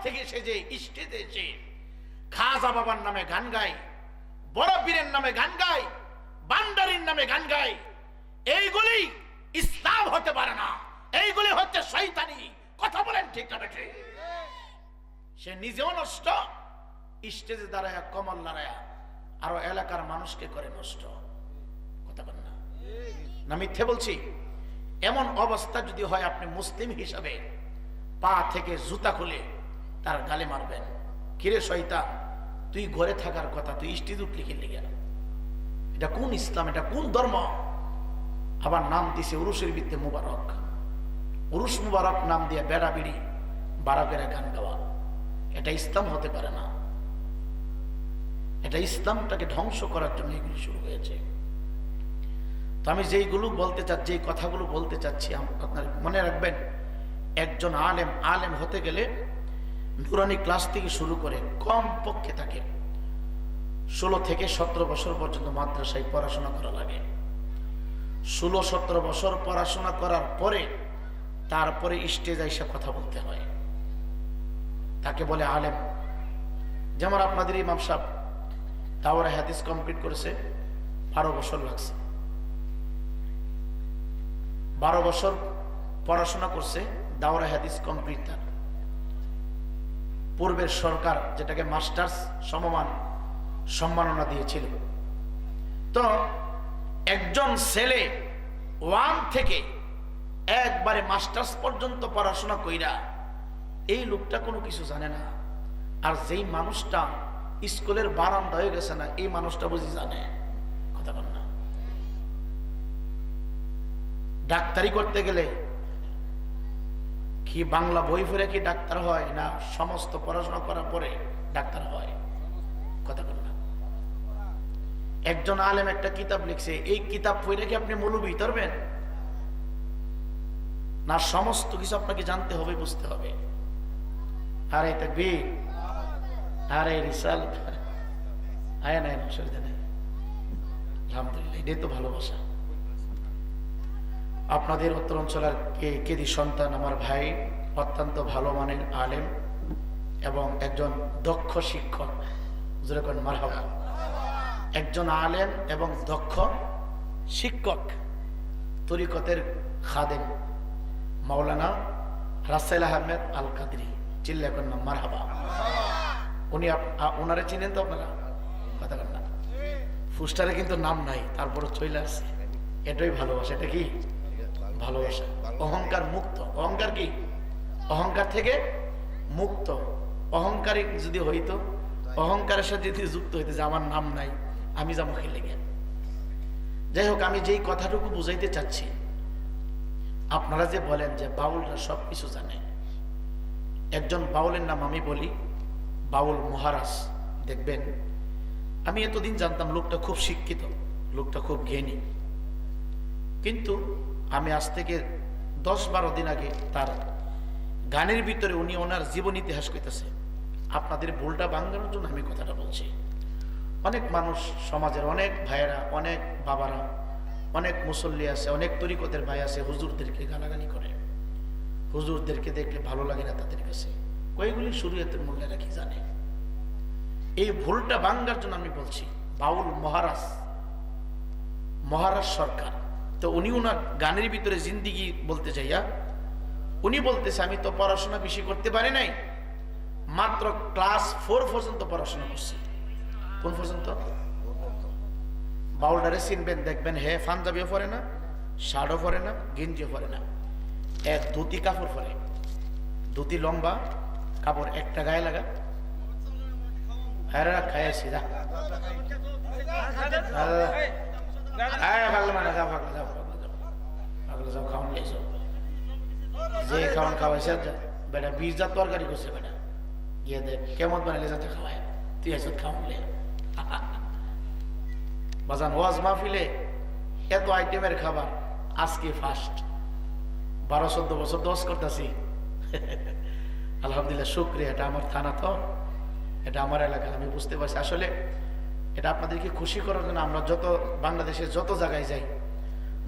থেকে সে যে স্টেজে এসে খাজা বাবার নামে গান গায়, বড় পীরের নামে গান গায়, বান্ডারির নামে গান গায়, এইগুলি ইসলাম হতে পারে না, এইগুলি হচ্ছে শয়তানি। কথা বলেন ঠিক না বেঠিক? সে নিজেও নষ্ট, স্টেজে দাঁড়ায় কমল লড়ায়া আরো এলাকার মানুষকে করে নষ্ট। কথা বলেন না? না মিথ্যে বলছি? এমন অবস্থা যদি হয়, আপনি মুসলিম হিসাবে পা থেকে জুতা খুলে তার গালে মারবেন। কিরে শয়তান, তুই ঘরে থাকার কথা, তুই স্টেজ উঠলি কি লিগা? এটা কোন ইসলাম? এটা কোন ধর্ম? আবার নাম দিছে উরুসের ভিত্তি মুবারক। উরুস মুবারক নাম দিয়ে বেড়া বিড়ি বারাকেরা গান গাওয়া, এটা ইসলাম হতে পারে না। এটা ইসলামটাকে ধ্বংস করার জন্য এগুলি শুরু হয়েছে। তো আমি যেইগুলো বলতে চাচ্ছি, যেই কথাগুলো বলতে চাচ্ছি, আপনার মনে রাখবেন, একজন আলেম হতে গেলে নুরানি ক্লাস থেকে শুরু করে কম পক্ষে থাকে 16 থেকে 17 বছর পর্যন্ত মাদ্রাসায় পড়াশোনা করা লাগে। 16-17 বছর পড়াশোনা করার পরে তারপরে স্টেজে এসে কথা বলতে হয়, তাকে বলে আলেম। যেমন আপনাদের ইমাম সাহেব দাওরা হাদিস কমপ্লিট করেছে, 12 বছর লাগছে। 12 বছর পড়াশোনা করছে, দাওরা হাদিস কমপ্লিট। তার পূর্বের সরকার যেটাকে মাস্টার্স সমমান সম্মাননা দিয়েছিল। তো একজন ছেলে 1 থেকে একবারে মাস্টার্স পর্যন্ত পড়াশোনা কইরা, এই লোকটা কোনো কিছু জানে না। আর যেই মানুষটা স্কুলের বারান্দা হয়ে গেছে না, এই মানুষটা বুঝি জানে। কথা বল না? ডাক্তারি করতে গেলে কি বাংলা বই পড়ে কি ডাক্তার হয় না সমস্ত পড়াশোনা করার পরে ডাক্তার হয়? কথা বল না? একজন আলেম একটা কিতাব লিখছে, এই কিতাব পড়ে কি আপনি মৌলবি ধরবেন না? সমস্ত কিছু আপনাকে জানতে হবে, বুঝতে হবে। আরে তাকবীর, আরে রিসালাত, আয় না অসুবিধা নেই, আলহামদুলিল্লাহ, এটাই তো ভালোবাসা। আপনাদের উত্তর অঞ্চলের কেদি সন্তান আমার ভাই অত্যন্ত ভালো মানের আলেম এবং একজন দক্ষ শিক্ষক। যেরকম মারহাবা, একজন আলেম এবং দক্ষ শিক্ষক, তরিকতের খাদেম মাওলানা রাসেল আহমেদ আল কাদরি। চিল্লা করেন না মারহাবা। উনি ওনারে চিনেন তো আপনারা? কথা বলেন না? ফুস্টারে কিন্তু নাম নাই, তারপরে চলে আসছে। এটাই ভালোবাসা। এটা কি ভালোবাসা? অহংকার মুক্ত। অহংকার কি? অহংকার থেকে মুক্ত। অহংকারী যদি হইতো, অহংকারের সাথে যদি যুক্ত হইতো যে আমার নাম নাই, আমি যা মুখে লেগে। যাই হোক, আমি যেই কথাটুকু বুঝাইতে চাচ্ছি, আপনারা যে বলেন যে বাউলরা সবকিছু জানে, একজন বাউলের নাম আমি বলি, বাউল মহারাজ। দেখবেন, আমি এতদিন জানতাম লোকটা খুব শিক্ষিত, লোকটা খুব জ্ঞানী, কিন্তু আমি আজ থেকে 10-12 দিন আগে তার গানের ভিতরে উনি ওনার জীবন ইতিহাস কইতেছে। আপনাদের ভুলটা ভাঙানোর জন্য আমি কথাটা বলছি। অনেক মানুষ, সমাজের অনেক ভাইয়েরা, অনেক বাবারা, অনেক মুসল্লি আছে, অনেক তরিকতের ভাই আছে, হুজুরদেরকে গালাগালি করে। হুজুরদেরকে দেখলে ভালো লাগে না তাদের কাছে। কয়েকগুলি শরীয়তের মূল্যেরা কি জানে? এই ভুলটা ভাঙার জন্য আমি বলছি। বাউল মহারাজ সরকার, তো উনি ওনার গানের ভিতরে জিন্দিগি বলতে চাইয়া উনি বলতেছে, আমি তো পড়াশোনা বেশি করতে পারি নাই, মাত্র ক্লাস 4 পর্যন্ত পড়াশোনা করছি। কোন পর্যন্ত? বাউলডারে চিনবেন, দেখবেন হে পাঞ্জাবিও পরে না, শার্টও পরে না, গেঞ্জিও পরে না, এক ধুতি কাপড় পরে। ধুতি লম্বা, কাপড় একটা গায়ে লাগা। হ্যাঁ খাইছি, যা যে খাওয়ান খাওয়াইছে বেটা 20 জাত তরকারি করছে, বেটা গিয়ে দেখ কেমন বানাইলে যাতে খাওয়ায়, তুই আইস খাওয়ালে বাজান। ওয়াজ মাহফিলে এত আইটেমের খাবার, আজকে ফার্স্ট। 12-14 বছর দোষ করতেছি, আলহামদুলিল্লাহ, শুকরিয়া। এটা আমার থানা, তো এটা আমার এলাকা, আমি বুঝতে পারছি। আসলে এটা আপনাদেরকে খুশি করার জন্য আমরা যত বাংলাদেশের যত জায়গায় যাই,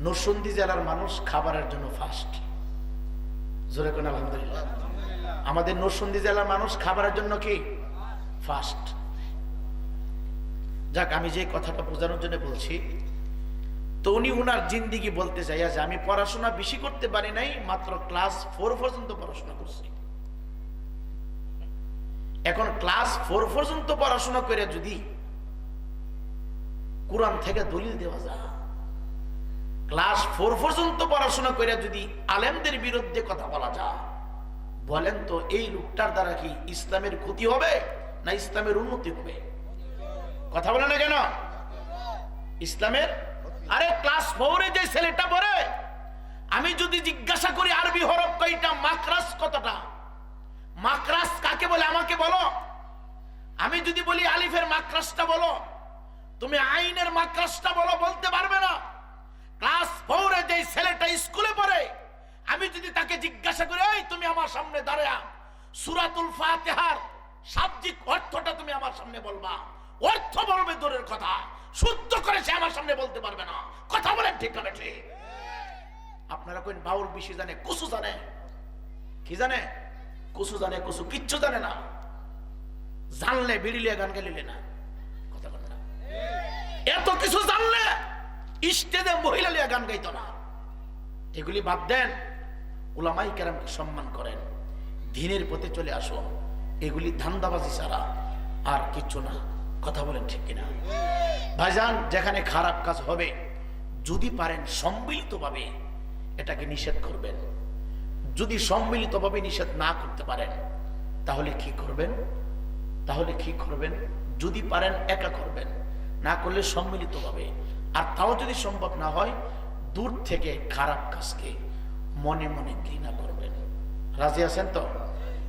নরসিংদী জেলার মানুষ খাবারের জন্য ফার্স্ট। জোরে কোন আলহামদুলিল্লাহ। আমাদের নরসিংদী জেলার মানুষ খাবারের জন্য কি ফাস্ট। যাক, আমি যে কথাটা বোঝানোর জন্য বলছি, তো উনি উনার জিন্দিগি বলতে চাই যে আমি পড়াশোনা বেশি করতে পারি নাই, মাত্র ক্লাস 4 পর্যন্ত পড়াশোনা করছি। এখন ক্লাস 4 পর্যন্ত পড়াশোনা করে যদি কোরআন থেকে দলিল দেওয়া যায়, ক্লাস 4 পর্যন্ত পড়াশোনা করে যদি আলেমদের বিরুদ্ধে কথা বলা যায়, বলেন তো এই লোকটার দ্বারা কি ইসলামের ক্ষতি হবে না ইসলামের উন্নতি হবে? কথা বলে না কেন? ইসলামের। আরে ক্লাস 4-এ যে ছেলেটা পড়ে, আমি যদি জিজ্ঞাসা করি আরবি হরফ কয়টা, মাকরাস কতটা, মাকরাস কাকে বলে আমাকে বলো। আমি যদি বলি আলিফের মাকরাসটা বলো, তুমি আইনের মাকরাসটা বলো, বলতে পারবে না। ক্লাস 4-এ যে ছেলেটা স্কুলে পড়ে, আমি যদি তাকে জিজ্ঞাসা করি এই তুমি আমার সামনে দাঁড়া, সূরাতুল ফাতিহার শাব্দিক অর্থটা তুমি আমার সামনে বলবা, অর্থ বলবে দূরের কথা, শুদ্ধ করে সে আমার সামনে বলতে পারবে না। কথা বলেন ঠিক না ঠিক? আপনারা কইন বাউল বেশি জানে, কুসু জানে। কি জানে? কুসু জানে, কুসু কিচ্ছু জানে না। জানলে বিড়িলে গান গাইলে না। কথা বলেন না? এত কিছু জানলে স্টেজে মহিলা লিয়া গান গাইতো না। এগুলি বাদ দেন, উলামায়ে কেরামকে সম্মান করেন, দ্বীনের পথে চলে আসো। এগুলি ধান্দাবাজি ছাড়া আর কিছু না। কথা বলেন ঠিক কিনা? ভাইজান, যেখানে খারাপ কাজ হবে যদি পারেন সম্মিলিতভাবে এটাকে নিষেধ করবেন। যদি সম্মিলিতভাবে নিষেধ না করতে পারেন তাহলে কি করবেন? তাহলে কি করবেন? যদি পারেন একা করবেন, না করলে সম্মিলিতভাবে। আর তাও যদি সম্ভব না হয়, দূর থেকে খারাপ কাজকে মনে মনে ঘৃণা করবেন। রাজি আছেন তো?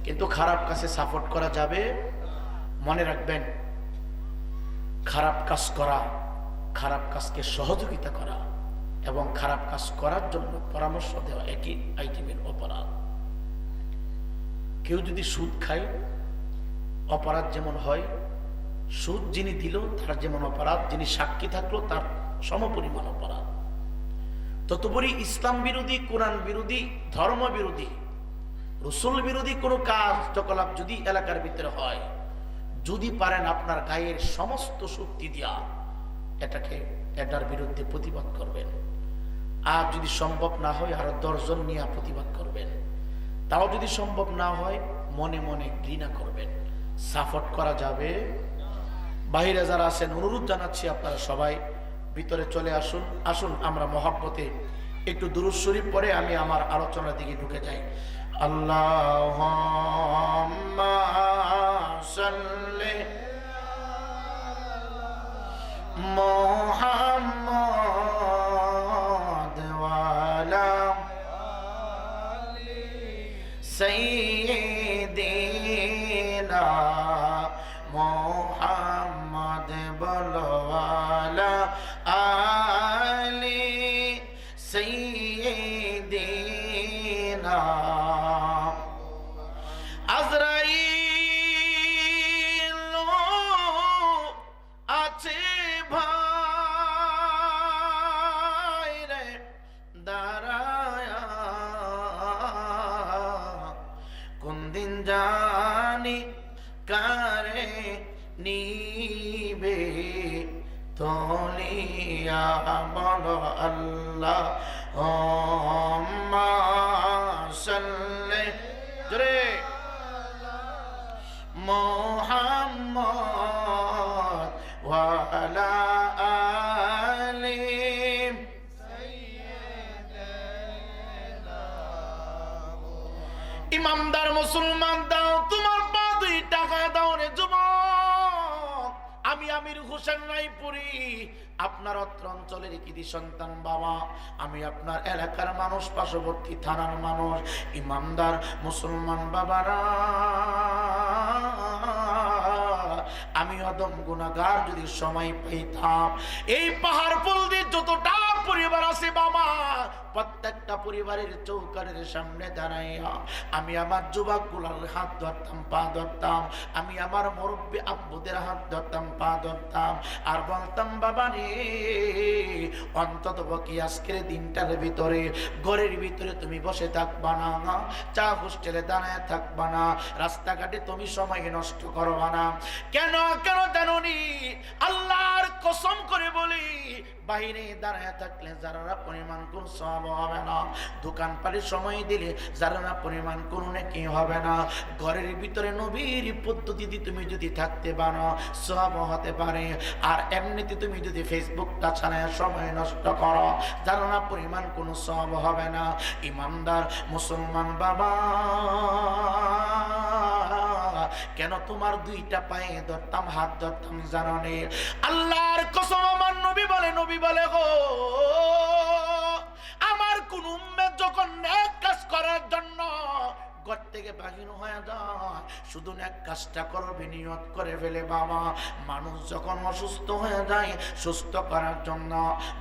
কিন্তু খারাপ কাজে সাপোর্ট করা যাবে। মনে রাখবেন, খারাপ কাজ করা, খারাপ কাজকে সহযোগিতা করা এবং খারাপ কাজ করার জন্য পরামর্শ দেওয়া একই আইটেমের অপরাধ। কেউ যদি সুদ খায়, অপরাধ যেমন হয়, সুদ যিনি দিল তার যেমন অপরাধ, যিনি সাক্ষী থাকলো তার সমপরিমাণ অপরাধ। ততপরি ইসলাম বিরোধী, কোরআন বিরোধী, ধর্ম বিরোধী, রাসূল বিরোধী কোনো কার্যকলাপ যদি এলাকার ভিতরে হয়, যদি পারেন আপনার গায়ের সমস্ত শক্তি দিয়া এটার বিরুদ্ধে প্রতিবাদ করবেন। আর যদি সম্ভব না হয় আরো 10 জন নিয়ে প্রতিবাদ করবেন। তাও যদি সম্ভব না হয় মনে মনে ঘৃণা করবেন। সাপোর্ট করা যাবে। বাইরে যারা আছেন অনুরোধ জানাচ্ছি, আপনারা সবাই ভিতরে চলে আসুন। আসুন আমরা মহব্বতে একটু দুরূদ শরীফ পড়ে আমি আমার আলোচনার দিকে ঢুকে যাই। আল্লাহুম্মা সাল্লি মুহাম্মাদ ওয়া আলা সাইয়্যিদিনা মুহাম্মাদ ওয়ালা আলি সাইয়্যিদিনা। আজরাইল আছে ভাই রে দাঁড়ায়া, কোন দিন জানি কারে নিবে তলিয়া, বলো আল্লাহুম্মা সাল্লি জোরে মুহাম্মাদ ওয়া আলা আলি সাইয়্যিদিনা। ইমানদার মুসলমান দাও তোমার পা 2 টাকা দাও রে যুবক। আমি আমির হোসেন রায়পুরি, আপনার অত্র অঞ্চলের কৃতি সন্তান বাবা। আমি আপনার এলাকার মানুষ, পার্শ্ববর্তী থানার মানুষ, ইমানদার মুসলমান বাবারা। আমি অদম গুনাহগার, যদি সময় পাইতাম এই পাহাড় পল দিয়ে যতটা পরিবার আছে বাবা, প্রত্যেকটা পরিবারের চৌকাঠের সামনে দাঁড়াইয়া আমি আমার যুবকগুলোর হাত ধরতাম, পা ধরতাম, আমি আমার মুরব্বী আব্বুদের হাত ধরতাম, পা ধরতাম, আর বলতাম বাবা রে, অন্তত কি আজকের দিনটার ভিতরে ঘরের ভিতরে তুমি বসে থাকবা না, চা হোস্টেলে দাঁড়ায় থাকবা না, রাস্তাঘাটে তুমি সময় নষ্ট করবা না। কেন কেন জানুনি? আল্লাহর কসম করে বলি, বাইরে দাঁড়ায় থাকলে যারা পরিমাণ কোন সওয়াব হবে না, দোকানপাটে সময় দিলে যারা পরিমাণ কোন নেকি হবে না। ঘরের ভিতরে নবীর পদ্ধতিতে তুমি যদি থাকতে পারো সওয়াব হতে পারে। আর এমনিতে তুমি যদি ফেসবুকটা চালায় সময় নষ্ট করো, যারা পরিমাণ কোন সওয়াব হবে না। ইমানদার মুসলমান বাবা, কেন তোমার দুইটা পায়ে ধরতাম, হাত ধরতাম জাননে? আল্লাহর কসম আমার নবী বলে গো, আমার কোন উম্মত যখন নেক কাজ করার জন্য ঘর থেকে বাহির হয়ে যায়, শুধু নেক কাজটা করবে নিয়ত করে ফেলে বাবা, মানুষ যখন অসুস্থ হয়ে যায় সুস্থ করার জন্য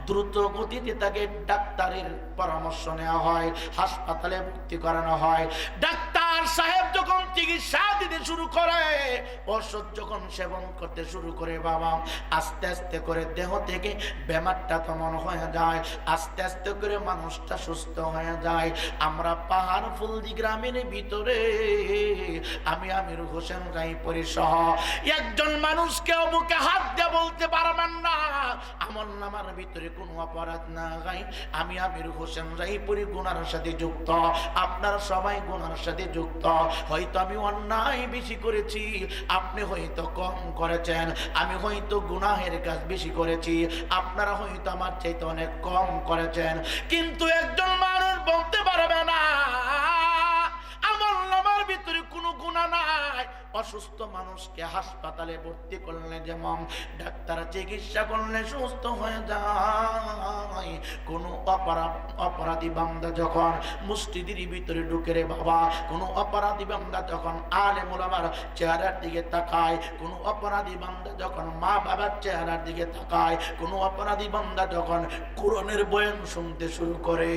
দ্রুত গতিতে তাকে ডাক্তারের পরামর্শ নেওয়া হয়, হাসপাতালে ভর্তি করানো হয়। ডাক্তার সাহেব যখন চিকিৎসা দিতে শুরু করে, ওষুধ যখন সেবন করতে শুরু করে বাবা, আস্তে আস্তে করে দেহ থেকে বেমারটা তেমন হয়ে যায়, আস্তে আস্তে করে মানুষটা সুস্থ হয়ে যায়। আমরা পাহাড়ফুলদি গ্রামের ভিতরে আমি আমির হোসেন রায়পুরী সহ একজন মানুষকে বুকে হাত দিয়ে বলতে পারবেন না আমার নামার ভিতরে কোনো অপরাধ না গাই, আমি আমির হোসেন রায়পুরী গুনার সাথে যুক্ত, আপনারা সবাই গুনার সাথে যুক্ত। হয়তো আমি অন্যায় বেশি করেছি, আপনি হয়তো কম করেছেন, আমি হয়তো গুনাহের কাজ বেশি করেছি, আপনারা হয়তো আমার চাইতে অনেক কম করেছেন, কিন্তু একজন মানুষ বলতে পারবে না আমার ভিতরে কোনো গুনাহ নাই। অসুস্থ মানুষকে হাসপাতালে ভর্তি করলে যেমন ডাক্তার চিকিৎসা করলে সুস্থ হয়ে যায়, কোনো অপরাধী বান্দা যখন মসজিদের ভিতরে ঢুকে রে বাবা, কোনো অপরাধী বান্দা যখন আলেম ওলামার চেহারার দিকে তাকায়, কোনো অপরাধী বান্দা যখন মা বাবার চেহারার দিকে তাকায়, কোনো অপরাধী বান্দা যখন কোরআনের বয়ান শুনতে শুরু করে,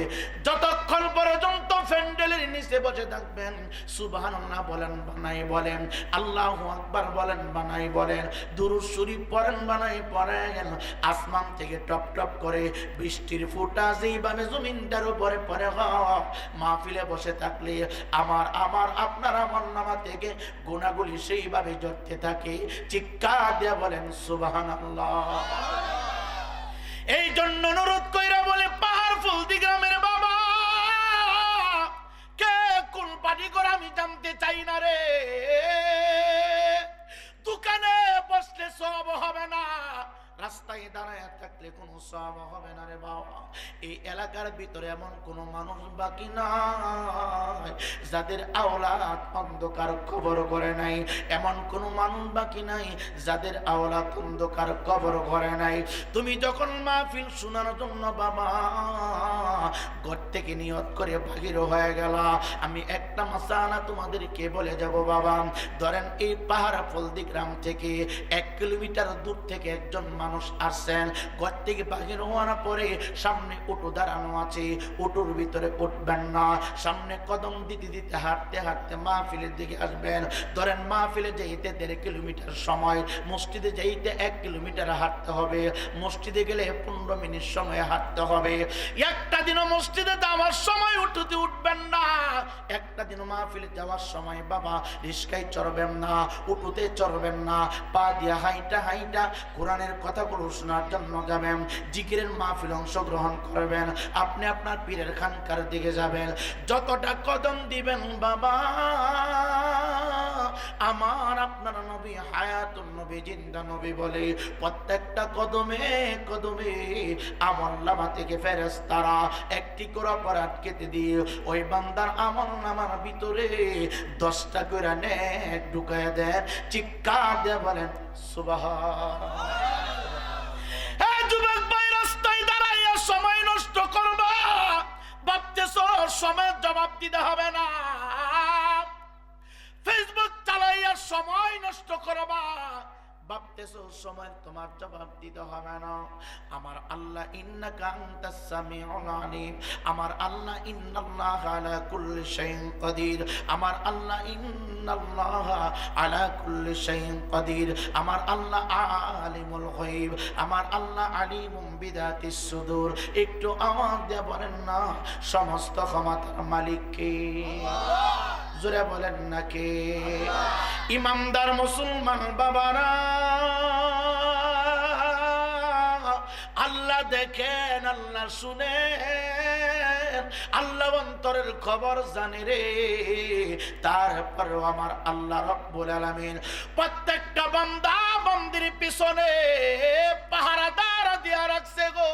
যতক্ষণ পর্যন্ত প্যান্ডেলের নিচে বসে থাকবেন সুবহানাল্লাহ বলেন বানাই বলেন, আল্লাহু আকবার বলেন বানাই বলেন, দুরূদ শরীফ পড়েন বানাই পড়েন, আসমান থেকে টপ টপ করে বৃষ্টির ফোঁটা যেইভাবে জমিনটার উপরে পড়ে মাহফিলে বসে থাকলে আমার আপনার আমলনামা থেকে গুনাহগুলি সেইভাবে ঝরতে থাকে। চিৎকার দিয়ে বলেন সুবহানাল্লাহ। এই জন্য অনুরোধ কইরা বলে পাহাড়ফুলদি গ্রামের বাবা, কে কোন পার্টি করে আমি জানতে চাই না রে। দোকানে বসলে সব হবে না, রাস্তায় দাঁড়ায় থাকলে কোনো সব হবে না রে বাবা। এই এলাকার ভিতরে এমন কোনো মানুষ বাকি নাই যাদের আওলাদ অন্ধকার কবর করে নাই, এমন কোনো মানুষ বাকি নাই যাদের আওলাদ অন্ধকার কবর করে নাই। তুমি যখন মাহফিল শোনার জন্য বাবা ঘর থেকে নিয়ত করে বাহির হয়ে গেল, আমি একটা মাসালা তোমাদেরকে বলে যাব বাবা। ধরেন এই পাহাড়ফুলদি গ্রাম থেকে 1 কিলোমিটার দূর থেকে একজন মানুষ আসছেন, ঘর থেকে বাহির হওয়ার পরে সামনে অটো দাঁড়ানো আছে, অটোর ভিতরে উঠবেন না, সামনে কদম দিতে দিতে হাঁটতে হাঁটতে মাহফিলের দিকে আসবেন। ধরেন মাহফিলে যাইতে 1.5 কিলোমিটার সময়, মসজিদে যাইতে 1 কিলোমিটার হাঁটতে হবে, মসজিদে গেলে 15 মিনিট সময় হাঁটতে হবে। একটা দিনও মসজিদে যাওয়ার সময় উঠতে উঠবেন না, একটা দিনও মাহফিলে যাওয়ার সময় বাবা রিস্কায় চড়বেন না, উঠতে চড়বেন না, পা দিয়ে হাইটা হাইটা কোরআনের কথাগুলো শোনার জন্য যাবেন, জিকিরের মাহফিল অংশগ্রহণ করবেন, আপনি আপনার পীরের খানকার দিকে যাবেন। যতটা কদম দিবেন বাবা আমার আপনার নবী হায়াতুন নবী জিন্দা নবী বলে প্রত্যেকটা কদমে কদমে আমলনামা থেকে ফেরেশতারা একটি করে অপরাধ কেটে দিয়ে ওই বান্দার আমলনামার ভিতরে 10টা করে নেক ঢুকায় দেন। চিৎকার দিয়ে বলেন সুবহানাল্লাহ। যুবক ভাই, রাস্তায় দাঁড়াইয়া সময় নষ্ট করবা, ভাবতেছ সময় জবাব দিতে হবে না। ফেসবুক চালাইয়া সময় নষ্ট করবা, ভাবতেছ বলতেছো সময় তোমার জবাব দিতে হবে না। আমার আল্লাহ ইন্নাকা আনতাস সামিউল আলিম, আমার আল্লাহ ইন্নাল্লাহা আলা কুল্লি শাইইন কাদির, আমার আল্লাহ ইন্নাল্লাহা আলা কুল্লি শাইইন কাদির, আমার আল্লাহ আলিমুল গায়ব, আমার আল্লাহ আলিমুম বিদাতিস সুদূর। একটু আওয়াজ দিয়ে বলেন না সমস্ত ক্ষমতার মালিক কে? জোরে বলেন না কে? ইমানদার মুসলমান বাবারা, আল্লাহ দেখেন, আল্লাহ শুনেন, আল্লাহ অন্তরের খবর জানে রে। তারপর আমার আল্লাহ রাব্বুল আলামিন প্রত্যেকটা বান্দা বান্দির পিছনে পাহারাদার দিয়া রাখছে গো।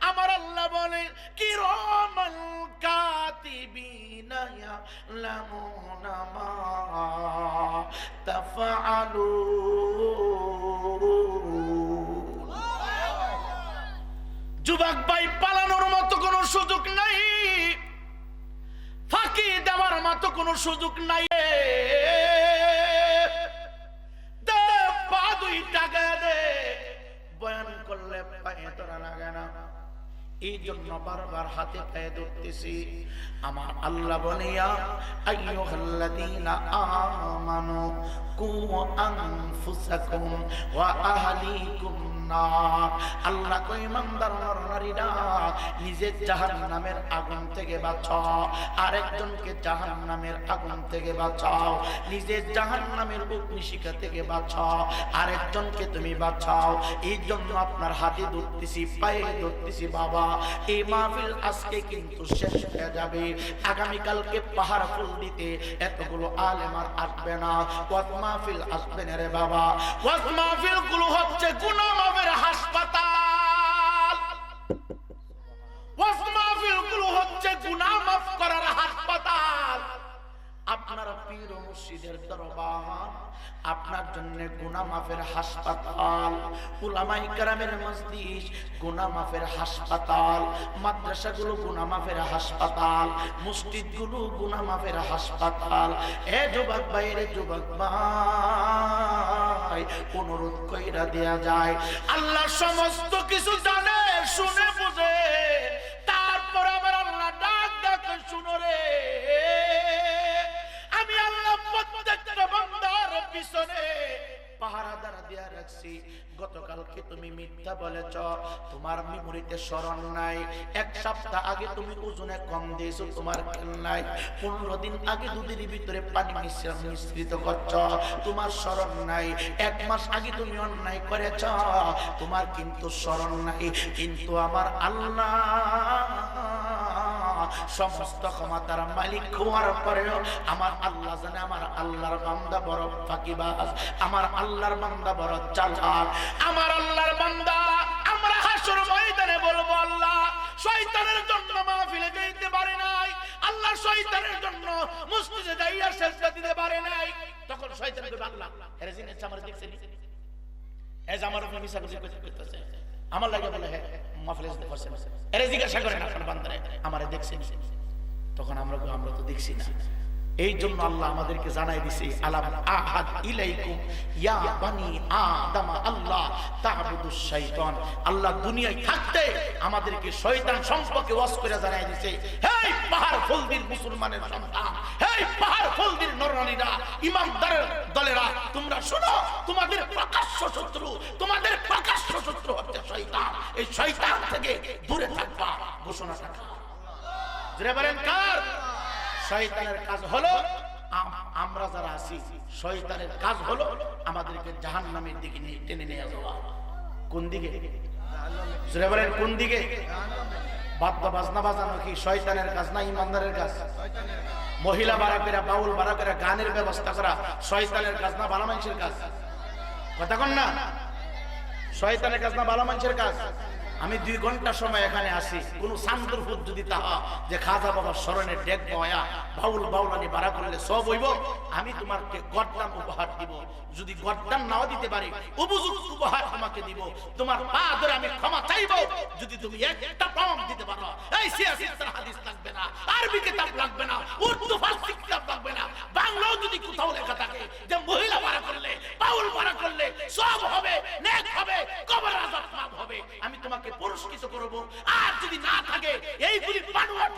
আমার আল্লাহ বলেন কিরামান কাতিবিনা ইয়ালামুনা মা তাফআলুন। যুবক ভাই, পালানোর মতো কোনো সুযোগ নাই, ফাঁকি দেওয়ার মতো কোনো সুযোগ নাই। বয়ান করলে পায়ে ধরা লাগে না, এই জন্য বারবার হাতে পায়ে ধরতেছি। আমার আল্লাহ বলিয়া আইয়ুহাল্লাযীনা আমানু কু আনফুসাকুম ওয়া আহলিকুম নার। আল্লাহ কই ইমানদার নারীরা নিজের জাহান্নামের আগুন থেকে বাঁচাও, আরেকজনকে জাহান্নামের আগুন থেকে বাঁচাও। নিজের জাহান্নামের অগ্নিশিখা থেকে বাঁচাও, আরেকজনকে তুমি বাঁচাও। এই জন্য আপনার হাতে ধরতেছি, পায়ে ধরতেছি। বাবা, এই মাহফিল আজকে কিন্তু শেষ হয়ে যাবে। আগামীকালকে পাহাড় ফুল দিতে এতগুলো আলেম আর আসবে না, ওয়াজ মাহফিল আসবে না রে বাবা। ওয়াজ মাহফিল গুলো হচ্ছে গুনাহ মাফের হাসপাতাল, ওয়াজ মাহফিল গুলো হচ্ছে গুনাহ মাফ করার হাসপাতাল। আপনার পীর ও মুর্শিদের দরবার আপনার জন্য গুনাহ মাফের হাসপাতাল, উলামায়ে কেরামের মজলিস গুনাহ মাফের হাসপাতাল, মাদ্রাসাগুলো গুনাহ মাফের হাসপাতাল, মসজিদগুলো গুনাহ মাফের হাসপাতাল। এ যুবক ভাই রে যুবক ভাই, অনুরোধ কইরা দেয়া যায়, আল্লাহ সমস্ত কিছু জানে, শুনে বুঝে, তারপর আমার আল্লাহ ডাক ডাক শুনো রে। আমি আল্লাহ প্রত্যেকটা বান্দার পিছনে পাহারাদার দিয়া রাখছি। গতকালকে তুমি মিথ্যা বলেছ, তোমার মেমোরিতে স্মরণ নাই। এক সপ্তাহ আগে তুমি ওজনে কম দিয়েছো, তোমার খেয়াল নাই। 15 দিন আগে দুধের ভিতরে পানি মিশ্রিত করছ, তোমার স্মরণ নাই। 1 মাস আগে তুমি অন্যায় করেছ, তোমার কিন্তু স্মরণ নাই। কিন্তু আমার আল্লাহ সমস্ত ক্ষমতার মালিক হওয়ার পরেও আমার আল্লাহ জানে আমার আল্লাহর বান্দা বড় ফাঁকিবাজ, আমার আল্লাহর বান্দা বড় চালাক। আমার আল্লাহর বান্দা আমরা হাসর ময়দানে বলবো, আল্লাহ শয়তানের জন্য মাহফিলে যাইতে পারে নাই, আল্লাহ শয়তানের জন্য মসজিদে যাইয়া সেজদা দিতে পারে নাই। তখন শয়তান কইবে, আল্লাহ এর জিনিস আমার দেখছেন, এই যে আমার উপর মিছা করতেছে, আমার লাগে বলে হ্যাঁ মাহফিলে যেতে পারছেন, এর জিজ্ঞাসা করেন আপনার বান্দারে আমারে দেখছেন। তখন আমরা তো দেখছি না। এই জন্য আল্লাহ আমাদেরকে জানাই দিছে, আলাম আহাদ ইলাইকুম ইয়া বানি আদম আল্লাহ তা'বুদুশ শাইতান। আল্লাহ দুনিয়ায় থাকতে আমাদেরকে শয়তান সম্পর্কে ওয়াজ করে জানাই দিছে, হেই পাহাড় ফলদির মুসলমানের সন্তান, হেই পাহাড় ফলদির নরনারীরা, ইমানদারের দলেরা, তোমরা শোনো, তোমাদের প্রকাশ্য শত্রু, তোমাদের প্রকাশ্য শত্রু হচ্ছে শয়তান। এই শয়তান থেকে দূরে থাকবা ঘোষণাটা জোরে বলেন কার? শয়তানের কাজ হলো, আমরা যারা আছি শয়তানের কাজ হলো আমাদেরকে জাহান্নামের দিকে টেনে নিয়ে যাওয়া। কোন দিকে? জোরে বলেন কোন দিকে? বাদ্য বাজনা বাজানো কি শয়তানের কাজ না ইমানদারের কাজ? মহিলা বাড়া করে, বাউল বাড়া করে গানের ব্যবস্থা করা শয়তানের কাজ না ভালো মানুষের কাজ? কথা কন না, শয়তানের কাজ না ভালো মানুষের কাজ? আমি 2 ঘন্টা সময় এখানে আসি, কোন সান্দরপুর যদি তাহা যে খাজা বাবার স্মরণে ডেক বয়া বাউল বাউলানি বাড়া করলে সব হইব, আমি তোমাকে গড্ডান উপহার দিব। যদি গড্ডান নাও দিতে পারি, উপযুক্ত উপহার তোমাকে দিব। তোমার পা ধরে আমি ক্ষমা চাইব যদি তুমি একটা প্রমাণ দিতে পারো। এই সিয়াসিস্তার হাদিস লাগবে না, আরবি কিতাব লাগবে না, উর্দু ফার্সি কিতাব লাগবে না, বাংলাও যদি কোথাও লেখা থাকে যে মহিলা বাড়া করলে বাউল বাড়া করলে সব হবে, নেক হবে, কবর আযাব মাফ হবে, আমি তোমাকে পুরস্কৃত করব। আর যদি না থাকে এইগুলি বানোয়াট